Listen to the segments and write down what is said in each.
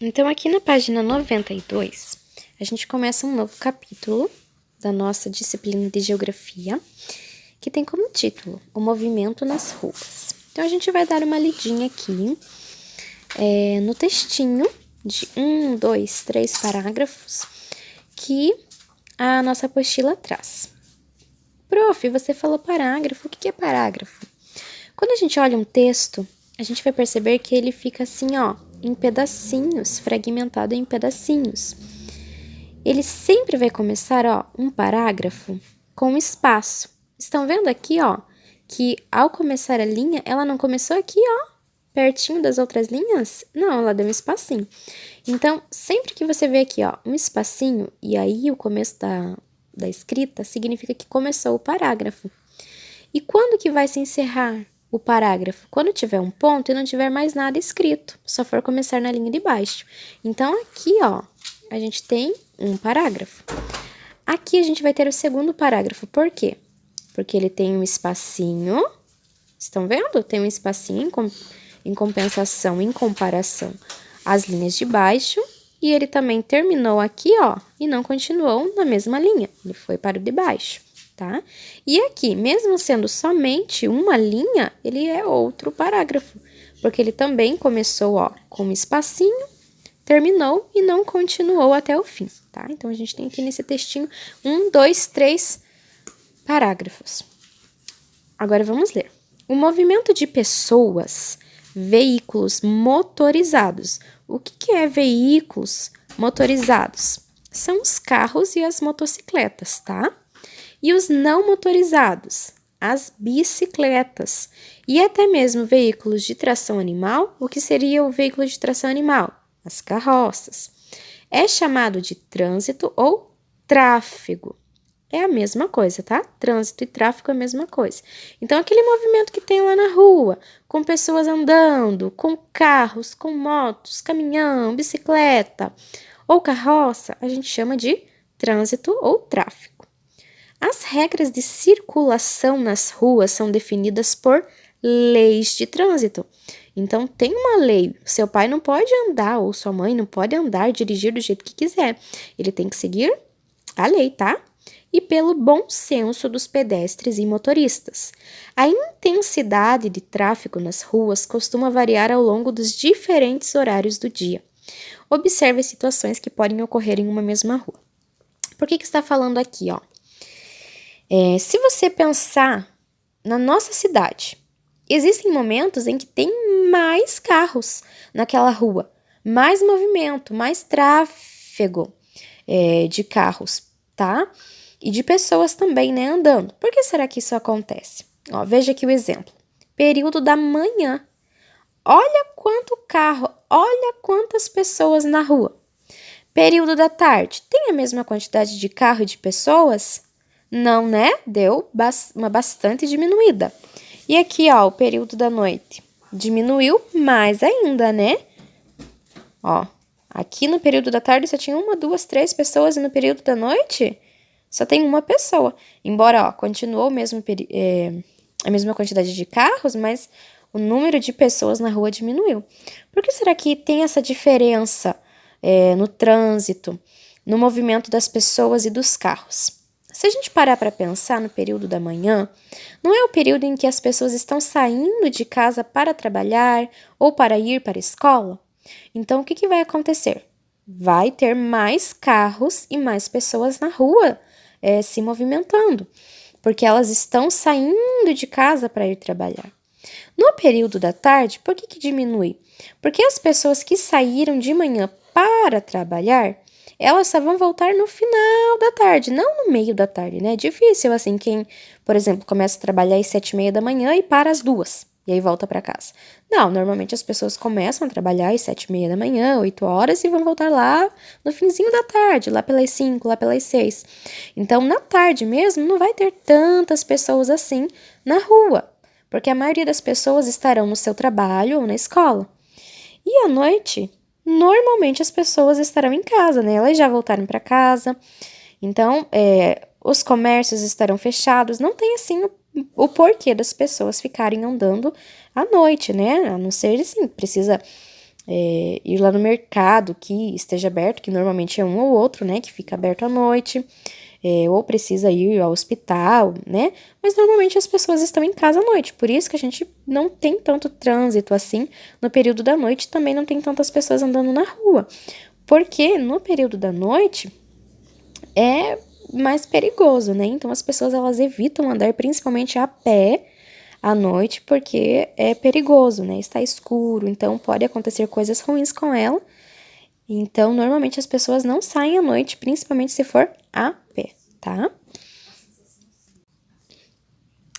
Então, aqui na página 92, a gente começa um novo capítulo da nossa disciplina de Geografia, que tem como título O Movimento nas Ruas. Então, a gente vai dar uma lidinha aqui no textinho de 1, 2, 3 parágrafos que a nossa apostila traz. Prof, você falou parágrafo, o que é parágrafo? Quando a gente olha um texto, a gente vai perceber que ele fica assim, ó, em pedacinhos, fragmentado em pedacinhos. Ele sempre vai começar, ó, um parágrafo com espaço. Estão vendo aqui, ó, que ao começar a linha, ela não começou aqui, ó, pertinho das outras linhas? Não, ela deu um espacinho. Então, sempre que você vê aqui, ó, um espacinho, e aí o começo da escrita, significa que começou o parágrafo. E quando que vai se encerrar o parágrafo? Quando tiver um ponto e não tiver mais nada escrito, só for começar na linha de baixo. Então, aqui, ó, a gente tem um parágrafo. Aqui a gente vai ter o segundo parágrafo. Por quê? Porque ele tem um espacinho. Estão vendo? Tem um espacinho em compensação, em comparação às linhas de baixo. E ele também terminou aqui, ó, e não continuou na mesma linha. Ele foi para o de baixo, tá? E aqui, mesmo sendo somente uma linha, ele é outro parágrafo. Porque ele também começou, ó, com um espacinho, terminou e não continuou até o fim, tá? Então, a gente tem aqui nesse textinho 1, 2, 3 parágrafos. Agora, vamos ler. O movimento de pessoas, veículos motorizados. O que é veículos motorizados? São os carros e as motocicletas, tá? E os não motorizados, as bicicletas. E até mesmo veículos de tração animal. O que seria o veículo de tração animal? As carroças. É chamado de trânsito ou tráfego. É a mesma coisa, tá? Trânsito e tráfego é a mesma coisa. Então, aquele movimento que tem lá na rua, com pessoas andando, com carros, com motos, caminhão, bicicleta ou carroça, a gente chama de trânsito ou tráfego. As regras de circulação nas ruas são definidas por leis de trânsito. Então, tem uma lei. Seu pai não pode andar, ou sua mãe não pode andar, dirigir do jeito que quiser. Ele tem que seguir a lei, tá? E pelo bom senso dos pedestres e motoristas. A intensidade de tráfego nas ruas costuma variar ao longo dos diferentes horários do dia. Observe as situações que podem ocorrer em uma mesma rua. Por que está falando aqui, ó? Se você pensar na nossa cidade, existem momentos em que tem mais carros naquela rua, mais movimento, mais tráfego de carros, tá? E de pessoas também, né, andando. Por que será que isso acontece? Ó, veja aqui o exemplo. Período da manhã. Olha quanto carro, olha quantas pessoas na rua. Período da tarde. Tem a mesma quantidade de carro e de pessoas? Não, né? Deu uma bastante diminuída. E aqui, ó, o período da noite. Diminuiu mais ainda, né? Ó, aqui no período da tarde só tinha 1, 2, 3 pessoas e no período da noite só tem uma pessoa. Embora, ó, continuou a mesma quantidade de carros, mas o número de pessoas na rua diminuiu. Por que será que tem essa diferença no trânsito, no movimento das pessoas e dos carros? Se a gente parar para pensar no período da manhã, não é o período em que as pessoas estão saindo de casa para trabalhar ou para ir para a escola? Então, o que vai acontecer? Vai ter mais carros e mais pessoas na rua se movimentando, porque elas estão saindo de casa para ir trabalhar. No período da tarde, por que diminui? Porque as pessoas que saíram de manhã para trabalhar, elas só vão voltar no final da tarde, não no meio da tarde, né? É difícil, assim, quem, por exemplo, começa a trabalhar às 7h30 da manhã e para às 2h, e aí volta para casa. Não, normalmente as pessoas começam a trabalhar às 7h30 da manhã, 8h, e vão voltar lá no finzinho da tarde, lá pelas 5, lá pelas 6. Então, na tarde mesmo, não vai ter tantas pessoas assim na rua, porque a maioria das pessoas estarão no seu trabalho ou na escola. E à noite, normalmente as pessoas estarão em casa, né? Elas já voltaram para casa, então os comércios estarão fechados, não tem assim o porquê das pessoas ficarem andando à noite, né? A não ser, assim, precisa ir lá no mercado que esteja aberto, que normalmente é um ou outro, né, que fica aberto à noite, ou precisa ir ao hospital, né, mas normalmente as pessoas estão em casa à noite, por isso que a gente não tem tanto trânsito assim no período da noite, também não tem tantas pessoas andando na rua, porque no período da noite é mais perigoso, né, então as pessoas elas evitam andar principalmente a pé à noite, porque é perigoso, né? Está escuro, então pode acontecer coisas ruins com ela. Então, normalmente as pessoas não saem à noite, principalmente se for a pé, tá?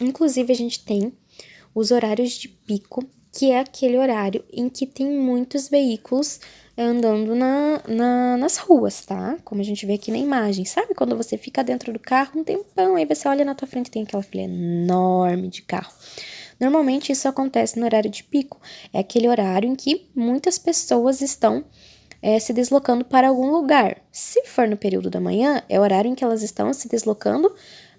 Inclusive, a gente tem os horários de pico, que é aquele horário em que tem muitos veículos andando nas ruas, tá? Como a gente vê aqui na imagem. Sabe quando você fica dentro do carro um tempão, aí você olha na tua frente e tem aquela fila enorme de carro. Normalmente isso acontece no horário de pico. É aquele horário em que muitas pessoas estão se deslocando para algum lugar. Se for no período da manhã, é o horário em que elas estão se deslocando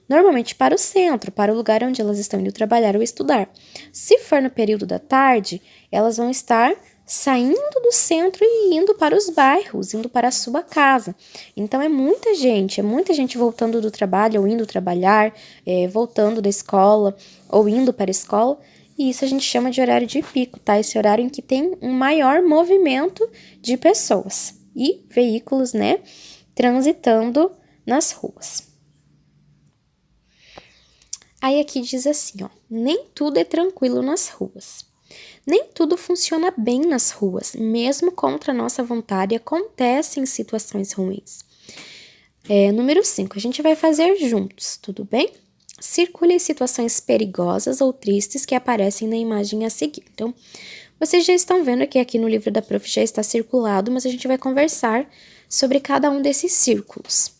normalmente para o centro, para o lugar onde elas estão indo trabalhar ou estudar. Se for no período da tarde, elas vão estar saindo do centro e indo para os bairros, indo para a sua casa. Então é muita gente voltando do trabalho ou indo trabalhar, voltando da escola ou indo para a escola. E isso a gente chama de horário de pico, tá? Esse horário em que tem um maior movimento de pessoas e veículos, né, transitando nas ruas. Aí aqui diz assim, ó, nem tudo é tranquilo nas ruas. Nem tudo funciona bem nas ruas, mesmo contra a nossa vontade, acontecem situações ruins. Número 5, a gente vai fazer juntos, tudo bem? Circule situações perigosas ou tristes que aparecem na imagem a seguir. Então, vocês já estão vendo que aqui no livro da prof já está circulado, mas a gente vai conversar sobre cada um desses círculos.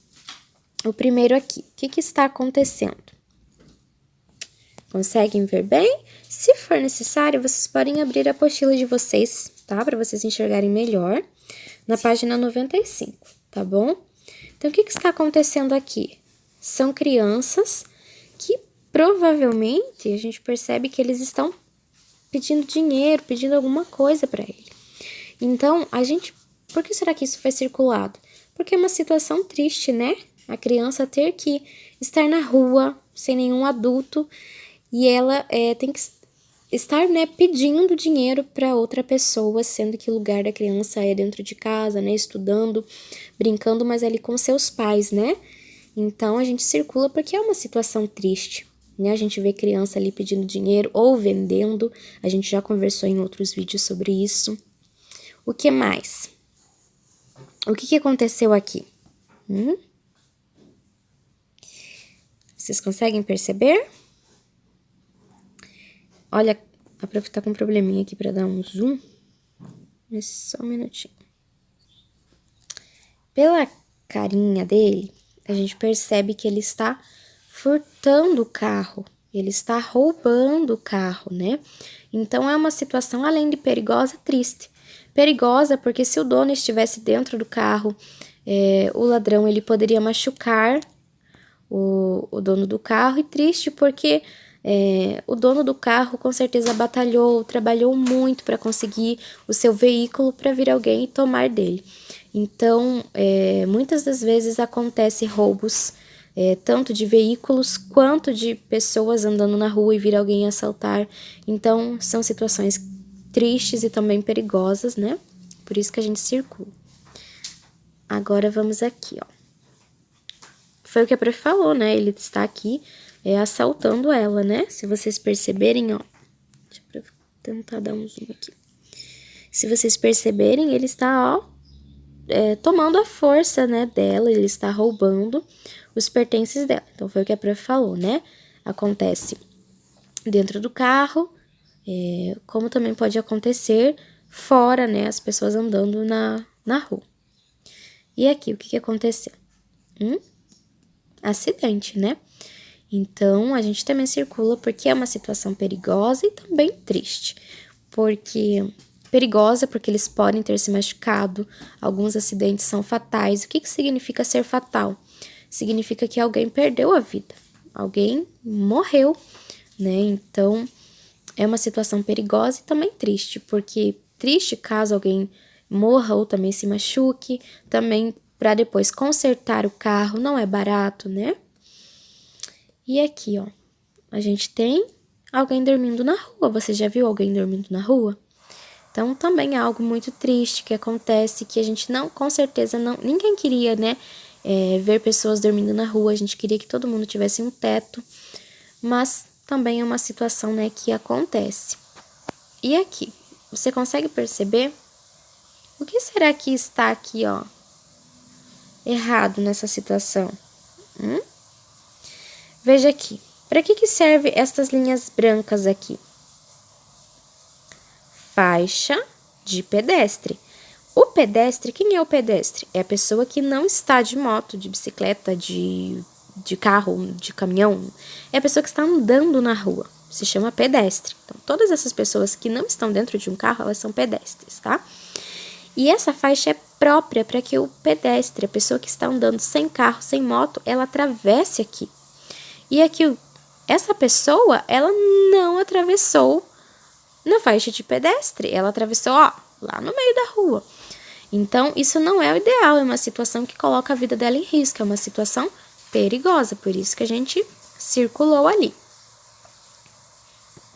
O primeiro aqui, o que está acontecendo? Conseguem ver bem? Se for necessário, vocês podem abrir a apostila de vocês, tá? Para vocês enxergarem melhor, na página 95, tá bom? Então, o que está acontecendo aqui? São crianças que provavelmente a gente percebe que eles estão pedindo dinheiro, pedindo alguma coisa para ele. Então, por que será que isso foi circulado? Porque é uma situação triste, né? A criança ter que estar na rua sem nenhum adulto e ela tem que estar, né, pedindo dinheiro para outra pessoa, sendo que o lugar da criança é dentro de casa, né, estudando, brincando, mas ali com seus pais, né? Então, a gente circula porque é uma situação triste, né? A gente vê criança ali pedindo dinheiro ou vendendo, a gente já conversou em outros vídeos sobre isso. O que mais? O que aconteceu aqui? Vocês conseguem perceber? Olha, a prof tá com um probleminha aqui para dar um zoom. Mas só um minutinho. Pela carinha dele, a gente percebe que ele está furtando o carro. Ele está roubando o carro, né? Então, é uma situação, além de perigosa, triste. Perigosa porque se o dono estivesse dentro do carro, o ladrão ele poderia machucar o dono do carro. E triste porque o dono do carro com certeza batalhou, trabalhou muito para conseguir o seu veículo para vir alguém e tomar dele. Então, muitas das vezes acontece roubos, tanto de veículos quanto de pessoas andando na rua e vir alguém assaltar. Então, são situações tristes e também perigosas, né? Por isso que a gente circula. Agora, vamos aqui, ó. Foi o que a prof falou, né? Ele está aqui assaltando ela, né? Se vocês perceberem, ó. Deixa eu tentar dar um zoom aqui. Se vocês perceberem, ele está, ó, tomando a força, né, dela. Ele está roubando os pertences dela. Então, foi o que a prof falou, né? Acontece dentro do carro, como também pode acontecer fora, né? As pessoas andando na rua. E aqui, o que aconteceu? Acidente, né? Então, a gente também circula porque é uma situação perigosa e também triste. Perigosa porque eles podem ter se machucado, alguns acidentes são fatais. O que significa ser fatal? Significa que alguém perdeu a vida, alguém morreu, né? Então, é uma situação perigosa e também triste, porque triste caso alguém morra ou também se machuque, também para depois consertar o carro, não é barato, né? E aqui, ó, a gente tem alguém dormindo na rua. Você já viu alguém dormindo na rua? Então, também é algo muito triste que acontece, que a gente não, com certeza, não, ninguém queria, né, ver pessoas dormindo na rua. A gente queria que todo mundo tivesse um teto, mas também é uma situação, né, que acontece. E aqui, você consegue perceber? O que será que está aqui, ó, errado nessa situação? Veja aqui, para que serve estas linhas brancas aqui? Faixa de pedestre. O pedestre, quem é o pedestre? É a pessoa que não está de moto, de bicicleta, de carro, de caminhão. É a pessoa que está andando na rua. Se chama pedestre. Então, todas essas pessoas que não estão dentro de um carro, elas são pedestres, tá? E essa faixa é própria para que o pedestre, a pessoa que está andando sem carro, sem moto, ela atravesse aqui. E aqui, essa pessoa, ela não atravessou na faixa de pedestre, ela atravessou, ó, lá no meio da rua. Então, isso não é o ideal, é uma situação que coloca a vida dela em risco, é uma situação perigosa, por isso que a gente circulou ali.